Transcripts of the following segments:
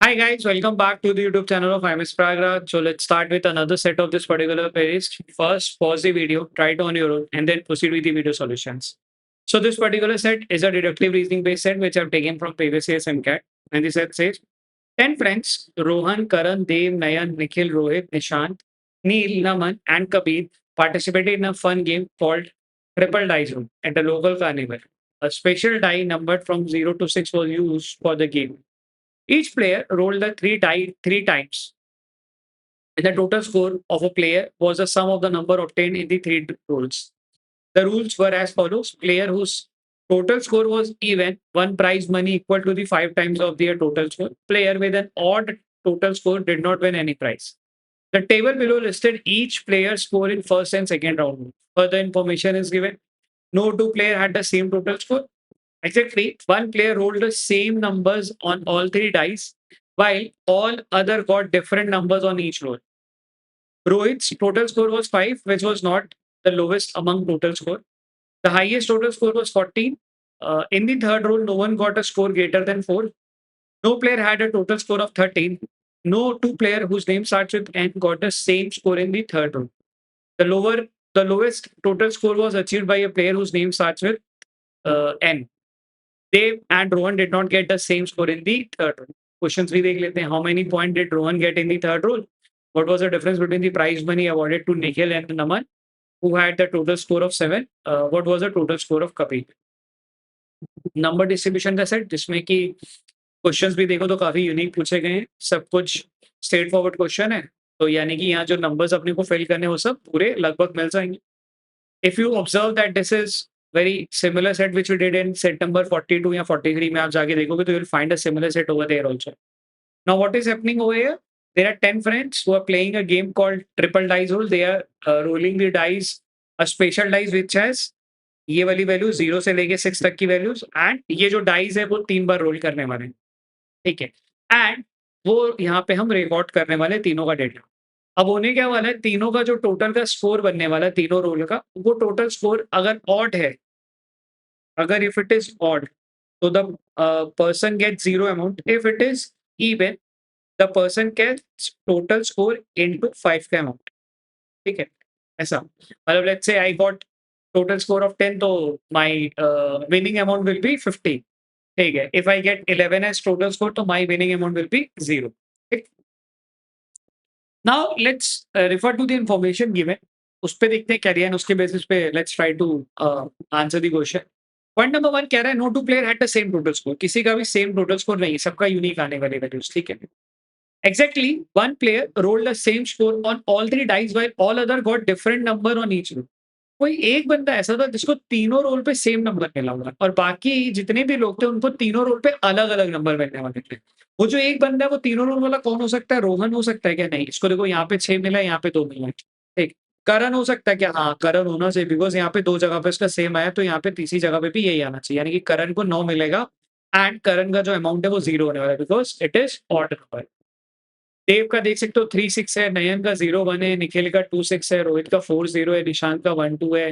Hi guys, welcome back to the YouTube channel of IMS Pragraj. So let's start with another set of this particular playlist. First, pause the video, try it on your own, and then proceed with the video solutions. So this particular set is a deductive reasoning based set which I've taken from previous year's MCAT. And the set says 10 friends, Rohan, Karan, Dev, Nayan, Nikhil, Rohit, Nishant, Neil, Naman, and Kabir participated in a fun game called Triple Dice Room at a local carnival. A special die numbered from 0 to 6 was used for the game. Each player rolled the three die three times, and the total score of a player was the sum of the number obtained in the three rolls. The rules were as follows: player whose total score was even, one prize money equal to the five times of their total score. Player with an odd total score did not win any prize. The table below listed each player's score in first and second round. Further information is given. No two player had the same total score. Exactly, one player rolled the same numbers on all three dice, while all other got different numbers on each roll. Rohit's total score was 5, which was not the lowest among total score. The highest total score was 14. In the third roll, no one got a score greater than 4. No player had a total score of 13. No two player whose name starts with N got the same score in the third roll. The lower, the lowest total score was achieved by a player whose name starts with N. Dev and Rohan did not get the same score in the third roll. Questions भी देख लेते हैं. How many points did Rohan get in the third roll? What was the difference between the prize money awarded to Nikhil and Naman, who had the total score of 7? What was the total score of Kapil? Number distribution का set जिसमें कि questions भी देखो तो काफी unique पूछे गए हैं. सब कुछ स्ट्रेट फॉरवर्ड क्वेश्चन है. तो यानी कि यहाँ जो नंबर्स अपने को फिल करने वो सब पूरे लगभग मिल जाएंगे. If you observe that this is very similar set which we did in set number 42 या 43 में आप जाके देखोगे तो you'll find a similar set over there also. Now what is happening over here? There are 10 friends who are playing a game called triple dice roll. They are rolling the dice, a special dice which has ये वाली value 0 से लेके 6 तक की values and ये जो dice है वो 3 बार रोल करने वाले हैं. ठीक है. एंड वो यहाँ पे हम रिकॉर्ड करने वाले हैं तीनों का डेटा. अब होने क्या वाला है, तीनों का जो टोटल का स्कोर बनने वाला है तीनों रोल का, वो टोटल स्कोर अगर ऑड है, अगर इफ इट इज ऑड तो the person get zero amount. If it is even the person gets total score into 5 का अमाउंट. ठीक है. ऐसा मतलब let's say I got total score of 10 तो my winning amount will be 50. ठीक है. If I get 11 as total score तो my winning amount will be 0. Now let's refer to the information given. उस पे देखते हैं क्या दिया है, उसके बेसिस पे let's try to answer the question. Point number 1 कह रहा है no two player had the same total score. किसी का भी सेम टोटल स्कोर नहीं, सबका यूनिक आने वाले वैल्यूज. ठीक है. Exactly, one player rolled the same score on all three dice while all other got different number on each roll. कोई एक बंदा ऐसा था जिसको तीनों रोल पे सेम नंबर मिला हुआ और बाकी जितने भी लोग थे उनको तीनों रोल पे अलग अलग नंबर मिलने वाले थे. वो जो एक बंदा है वो तीनों रोल वाला कौन हो सकता है? रोहन हो सकता है क्या? नहीं. इसको देखो यहाँ पे 6 मिला है, यहाँ पे 2 मिला है. ठीक. करण हो सकता है क्या? हाँ, करण होना चाहिए बिकॉज यहाँ पे 2 जगह पे इसका सेम आया तो यहाँ पे तीसरी जगह पे भी यही आना चाहिए. यानी कि करण को 9 मिलेगा एंड करण का जो अमाउंट है वो 0 होने वाला है because it is odd number. Dev का देख सकते हो 3-6 है, नयन का 0-1 है, निखिल का 2-6 है, रोहित का 4-0 है, निशांत का 1-2 है,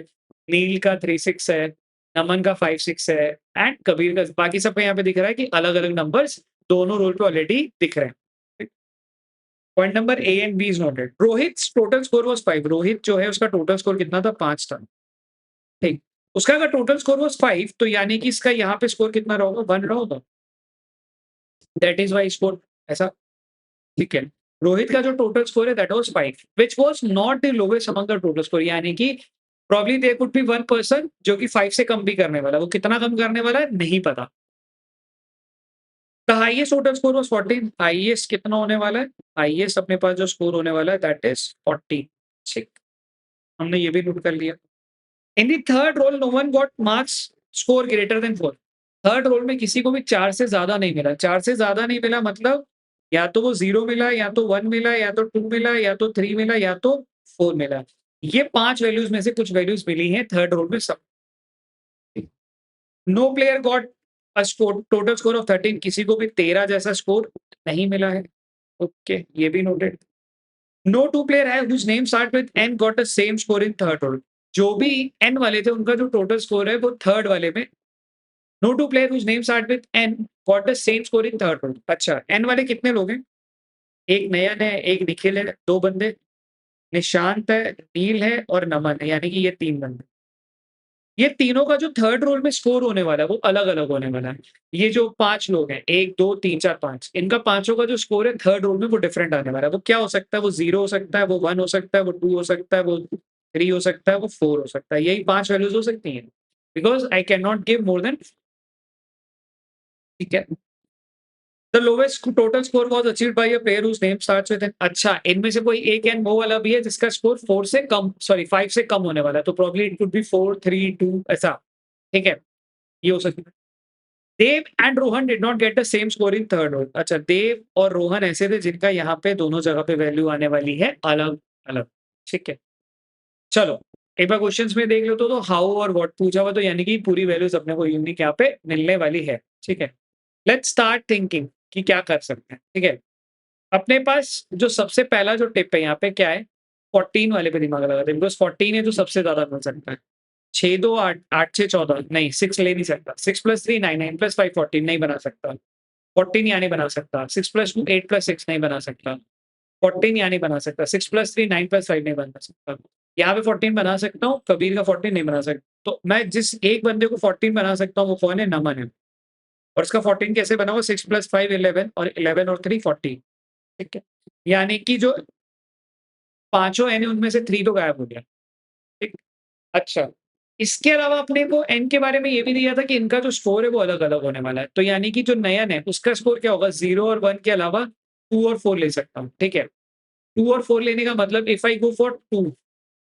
नील का 3-6 है, नमन का 5-6 है एंड कबीर का. बाकी सब पे यहाँ पे दिख रहा है कि अलग अलग नंबर्स दोनों रोल पे ऑलरेडी दिख रहे हैं. Point number A and B is noted. Rohit total score was 5. Rohit जो है उसका टोटल स्कोर कितना था? 5 था. ठीक. उसका अगर टोटल स्कोर वाज 5 तो यानी कि इसका यहाँ पे स्कोर कितना रहा होगा? 1 रहा होगा. दैट इज वाई स्कोर ऐसा. ठीक है. रोहित का जो टोटल स्कोर है that was 5 which was not the lowest among the total score. यानी कि probably there could be one person जो कि 5 से कम भी करने वाला है. वो कितना कम करने वाला है नहीं पता. The highest total score was 14. Highest कितना होने वाला है? हाईएस्ट अपने पास जो स्कोर होने वाला है दैट इज 40. ठीक. हमने ये भी नोट कर लिया. In the third roll no one got marks score greater than 4. Third roll में किसी को भी 4 से ज्यादा नहीं मिला. 4 से ज्यादा नहीं मिला मतलब या तो वो 0 मिला, या तो 1 मिला, या तो 2 मिला, या तो 3 मिला, या तो 4 मिला. ये 5 वैल्यूज में से कुछ वैल्यूज मिली हैं थर्ड रोल में सब. No player got a score total score of 13. किसी को भी 13 जैसा स्कोर नहीं मिला है. ओके, ये भी नोटेड. नो टू प्लेयर है whose name start with N got the same score in third roll. जो भी N वाले थे उनका जो टोटल स्कोर है वो थर्ड वाले में. No two player whose name start with N got the same score in third roll. अच्छा, एन वाले कितने लोग हैं? एक नयन है, एक निखिल है, 2 बंदे, निशांत है, नील है और नमन है, यानी कि ये 3 बंदे। ये तीनों का जो थर्ड रोल में स्कोर होने वाला है वो अलग-अलग होने वाला है। ये जो 5 लोग हैं 1, 2, 3, 4, 5 इनका पाँचों का जो स्कोर है थर्ड रोल में वो डिफरेंट आने वाला है। वो क्या हो सकता है? वो 0 हो सकता है, वो 1 हो सकता है, वो 2 हो सकता है, वो 3 हो सकता है, वो 4 हो सकता है। यही 5 वैल्यूज़ हो सकती हैं। Because I can not give more than, ठीक है? The lowest total score was achieved by a player whose name starts with N. अच्छा, इनमें से कोई एक एन वो वाला भी है जिसका स्कोर 4 से कम, सॉरी 5 से कम होने वाला है। तो प्रोबब्ली इट कुड बी 4, 3, 2 ऐसा, ठीक है? ये हो सकता है। Dev and Rohan did not get the same score in third roll. अच्छा, देव और रोहन ऐसे थे जिनका यहाँ पे दोनों जगह पे वैल्यू आने वाली है अलग-अलग, ठीक है? चलो, एक बार क्वेश्चंस में देख लो तो हाउ और व्हाट पूछा हुआ, तो यानी कि पूरी वैल्यूज़ अपने को यूनिक यहाँ पे मिलने वाली है, ठीक है? लेट्स स्टार्ट थिंकिंग कि क्या कर सकते हैं, ठीक है? अपने पास जो सबसे पहला जो टिप है यहाँ पे क्या है? 14 वाले पे दिमाग लगाते हैं बिकॉज़ 14 है जो सबसे ज़्यादा मिल सकता है। 6 2 8, 8 6 14 नहीं 6 ले नहीं सकता। 6 + 3 9, 9 + 5 14 नहीं बना सकता। 14 यहाँ नहीं बना सकता। 6 + 2 8 + 6 नहीं बना सकता। 14 यहाँ नहीं बना सकता। 6 + 3 9 + 5 नहीं बना सकता। यहाँ पे 14 बना सकता हूँ, कबीर का 14 नहीं बना सकता। तो मैं जिस एक बंदे को 14 बना सकता हूँ वो कौन है? नमन है। और उसका 14 कैसे बना होगा? 6 + 5 11 और 11 और 3 14, ठीक है? यानी कि जो पाँचों एन है उनमें से 3 तो गायब हो गया, ठीक? अच्छा, इसके अलावा अपने को एन के बारे में ये भी दिया था कि इनका जो स्कोर है वो अलग-अलग होने वाला है। तो यानी कि जो नयन है उसका स्कोर क्या होगा? 0 और 1 के अलावा 2 और 4 ले सकता हूँ, ठीक है? 2 और 4 लेने का मतलब इफ आई गो फॉर 2,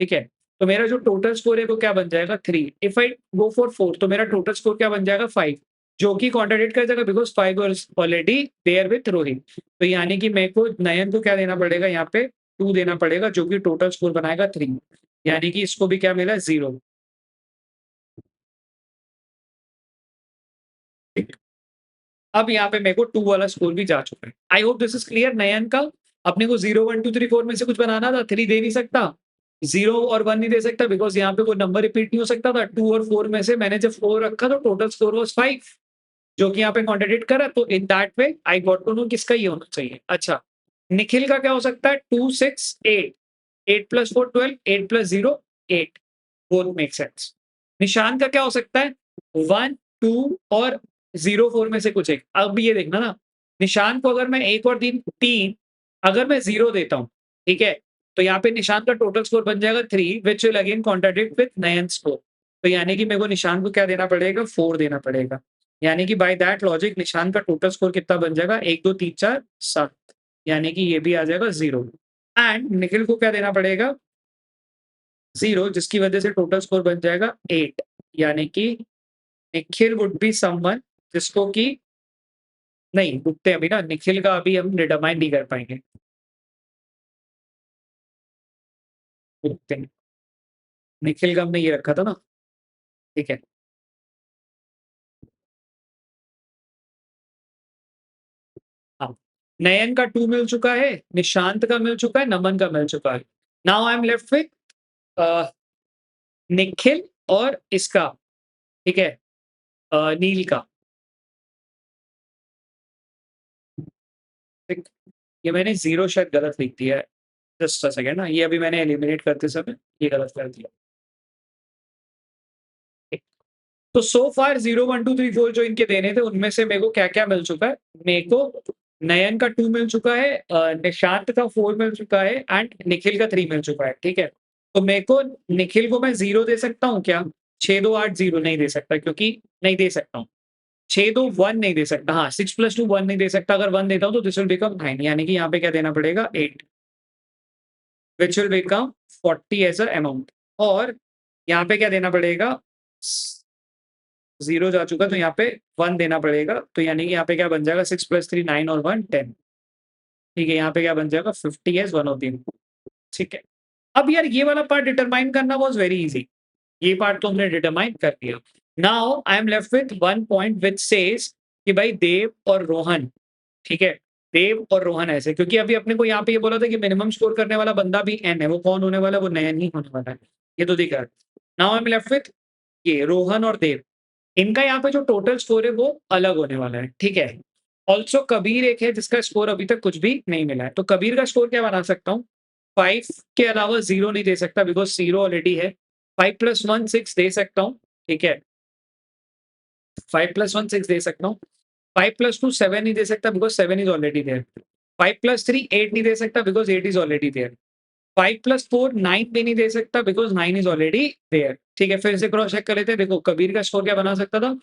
ठीक है? तो मेरा जो टोटल स्कोर है वो क्या बन जाएगा? 3। इफ आई गो फॉर 4 तो मेरा टोटल स्कोर क्या बन जाएगा? 5, जो कि कॉन्ट्राडिक्ट कर जाएगा because 5 was already there with Rohit. तो यानी कि मेरे को नयन को क्या देना पड़ेगा यहाँ पे? 2 देना पड़ेगा जो कि टोटल स्कोर बनाएगा 3। यानी कि इसको भी क्या मिला? 0। अब यहाँ पे मेरे को 2 वाला स्कोर भी जा चुका है। I hope this is clear. Nayan का अपने को 0 1 2 3 4 में से कुछ बनाना था, 3 दे नहीं सकता, 0 और 1 नहीं दे सकता बिकॉज़ यहाँ पे कोई नंबर रिपीट नहीं हो सकता था। 2 और 4 में से मैंने जब 4 रखा तो टोटल स्कोर वाज़ 5, जो कि यहाँ पे कॉन्ट्राडिक्ट कर रहा है। तो in that way I got to know किसका ये होना चाहिए। अच्छा, निखिल का क्या हो सकता है? 2 6 8, 8 + 4 12, 8 + 0 8, बोथ मेक सेंस। निशान का क्या हो सकता है? 1 2 और 0 4 में से कुछ एक। अब ये देखना ना, निशान को अगर मैं 1 और 3 अगर मैं 0 देता हूँ, ठीक है? तो यहाँ पे निशान का टोटल स्कोर बन जाएगा 3 which will again contradict with Nayan's score. तो यानी कि मेरे को निशान को क्या देना पड़ेगा? 4 देना पड़ेगा। यानी कि बाय दैट लॉजिक निशान का टोटल स्कोर कितना बन जाएगा? 1 2 3 4 7, यानी कि ये भी आ जाएगा 0। एंड निखिल को क्या देना पड़ेगा? 0, जिसकी वजह से टोटल स्कोर बन जाएगा 8, यानी कि निखिल वुड बी समवन जिसको कि नहीं, रुकते हैं अभी ना, निखिल का अभी हम डिटरमाइन नहीं कर पाएँगे। रुकते हैं। निखिल का हमने ये रखा था ना, ठीक है। हाँ, नयन का 2 मिल चुका है, निशांत का मिल चुका है, नमन का मिल चुका है। Now I am left with a, Nikhil और इसका, ठीक है, नील का। ठीक, ये मैंने 0 शायद गलत लिख दिया है। जस्ट अ सेकंड ना, ये अभी मैंने एलिमिनेट करते समय ये गलत कर दिया। ठीक। तो सो फार 0 1 2 3 4 जो इनके देने थे उनमें से मेरे को क्या-क्या मिल चुका है? मेरे को नयन का 2 मिल चुका है, निशांत का 4 मिल चुका है एंड निखिल का 3 मिल चुका है, ठीक है? तो मेरे को निखिल को मैं 0 दे सकता हूँ क्या? 6 2 8 0 नहीं दे सकता क्योंकि नहीं दे सकता हूँ। 6 2 1 नहीं दे सकता। हाँ, 6 + 2 1 नहीं दे सकता। अगर 1 देता हूँ तो दिस विल बिकम 9, यानी कि यहाँ पे क्या देना पड़ेगा? 8 which will become 40 as a amount. और यहाँ पे क्या देना पड़ेगा? 0 जा चुका तो यहाँ पे 1 देना पड़ेगा। तो यानी कि यहाँ पे क्या बन जाएगा? 6 + 3 9 और 1 10, ठीक है? यहाँ पे क्या बन जाएगा? 50 as one of the input, ठीक है? अब यार ये वाला पार्ट डिटरमाइन करना वाज़ वेरी ईज़ी। ये पार्ट तो हमने डिटरमाइन कर दिया। Now I am left with one point which says कि भाई देव और रोहन, ठीक है? देव और रोहन ऐसे, क्योंकि अभी अपने को यहाँ पे ये बोला था कि मिनिमम स्कोर करने वाला बंदा भी एन है। वो कौन होने वाला है? वो नयन ही होने वाला है। ये तो दिख रहा है। Now I am left with ये रोहन और देव। इनका यहाँ पे जो टोटल स्कोर है वो अलग होने वाला है, ठीक है। ऑल्सो कबीर एक है जिसका स्कोर अभी तक कुछ भी नहीं मिला है, तो कबीर का स्कोर क्या बना सकता हूँ, 5 के अलावा 0 नहीं दे सकता बिकॉज़ 0 ऑलरेडी है। 5 + 1 6 दे सकता हूँ, ठीक है। 5 + 1 6 दे सकता हूँ। 5 + 2 7 नहीं दे सकता बिकॉज़ 7 इज़ ऑलरेडी देयर। 5 + 3 8 नहीं दे सकता बिकॉज़ 8 इज़ ऑलरेडी देयर। 5 + 4 9 भी नहीं दे सकता बिकॉज़ 9 इज़ ऑलरेडी देयर। ठीक है, फिर से क्रॉस चेक कर लेते हैं। देखो कबीर का स्कोर क्या बना सकता था?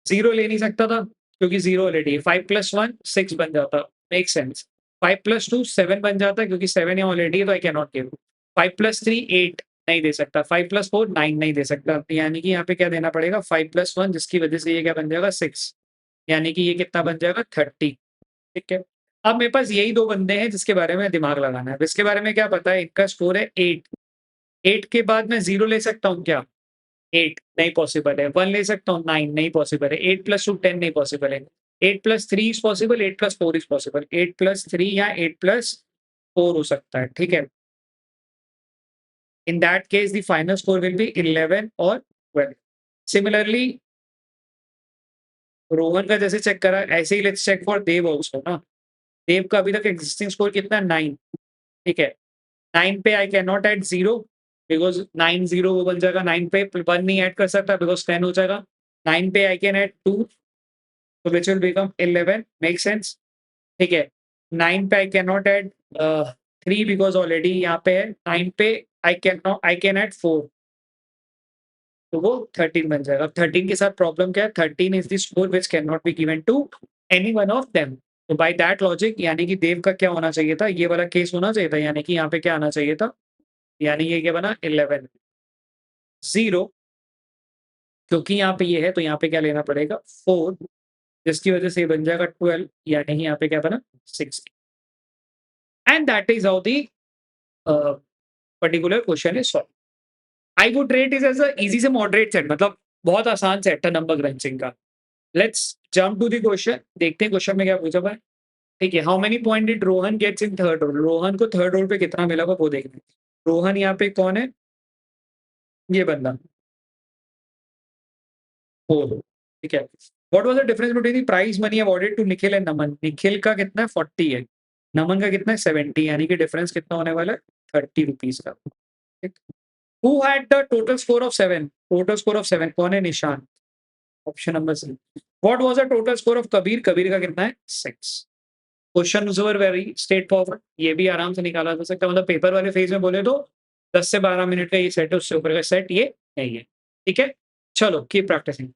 0 ले नहीं सकता था क्योंकि 0 ऑलरेडी है। 5 + 1 6 बन जाता, मेक सेंस। 5 + 2 7 बन जाता है क्योंकि 7 यहाँ ऑलरेडी है तो आई कैन नॉट गिव। 5 + 3 8 नहीं दे सकता। 5 + 4 9 नहीं दे सकता। यानी कि यहाँ पे क्या देना पड़ेगा 5 + 1 जिसकी वजह से ये क्या बन जाएगा 6, यानी कि ये कितना बन जाएगा 30, ठीक है। अब मेरे पास यही 2 बंदे हैं जिसके बारे में दिमाग लगाना है। अब इसके बारे में क्या पता है, इनका स्कोर है 8। 8 के बाद मैं 0 ले सकता हूँ क्या? 8 नहीं पॉसिबल है। 1 ले सकता हूँ, 9 नहीं पॉसिबल है। 8 + 2 10 नहीं पॉसिबल है। 8 + 3 इज़ पॉसिबल, 8 + 4 इज़ पॉसिबल। 8 + 3 या 8 + 4 हो सकता है, ठीक है। In that case the final score will be 11 और 12। सिमिलरली रोहन का जैसे चेक करा, ऐसे ही let's check for Dev also ना। देव का अभी तक एक्जिस्टिंग स्कोर कितना है? 9, ठीक है। 9 पे आई कैन नॉट ऐड 0 बिकॉज़ 9 0 वो बन जाएगा। 9 पे 1 नहीं ऐड कर सकता बिकॉज़ 10 हो जाएगा। 9 पे I can add 2 so which will become 11, makes sense, ठीक है। 9 पे आई can not add 3 because already यहाँ पे है। 9 पे आई कैन ऐड 4 तो वो 13 बन जाएगा। अब 13 के साथ प्रॉब्लम क्या है? 13 is the score which can not be given to any one of them. तो बाय दैट लॉजिक यानी कि देव का क्या होना चाहिए था? ये वाला केस होना चाहिए था, यानी कि यहाँ पे क्या आना चाहिए था? यानी ये क्या बना 11 0 क्योंकि यहाँ पे ये है तो यहाँ पे क्या लेना पड़ेगा 4 जिसकी वजह से ये बन जाएगा 12 यानी कि यहाँ पे क्या बना 6 and that is how the particular question is solved. I would rate it as a easy से मॉडरेट सेट, मतलब बहुत आसान सेट है नंबर क्रंचिंग का। Let's jump to the question, देखते हैं क्वेश्चन में क्या पूछा हुआ है। ठीक है, how many point did Rohan gets in third roll? Rohan को थर्ड रोल पे कितना मिला होगा वो देखना है। रोहन यहाँ पे कौन है? ये बंदा 4, ठीक है। What was the difference between the prize money awarded to Nikhil and Naman? Nikhil का कितना है 40 है, नमन का कितना है 70, यानी कि डिफरेंस कितना होने वाला है 30 रुपीज़ का। ठीक। Who had the total score of 7? Total score of 7 कौन है? Nishan, option number C. What was the total score of Kabir? Kabir का कितना है 6। Questions were very straightforward, ये भी आराम से निकाला जा सकता है। मतलब पेपर वाले फेज में बोले तो 10 से 12 मिनट का ये सेट है, उससे ऊपर का सेट ये नहीं है, ठीक है। चलो कीप प्रैक्टिसिंग।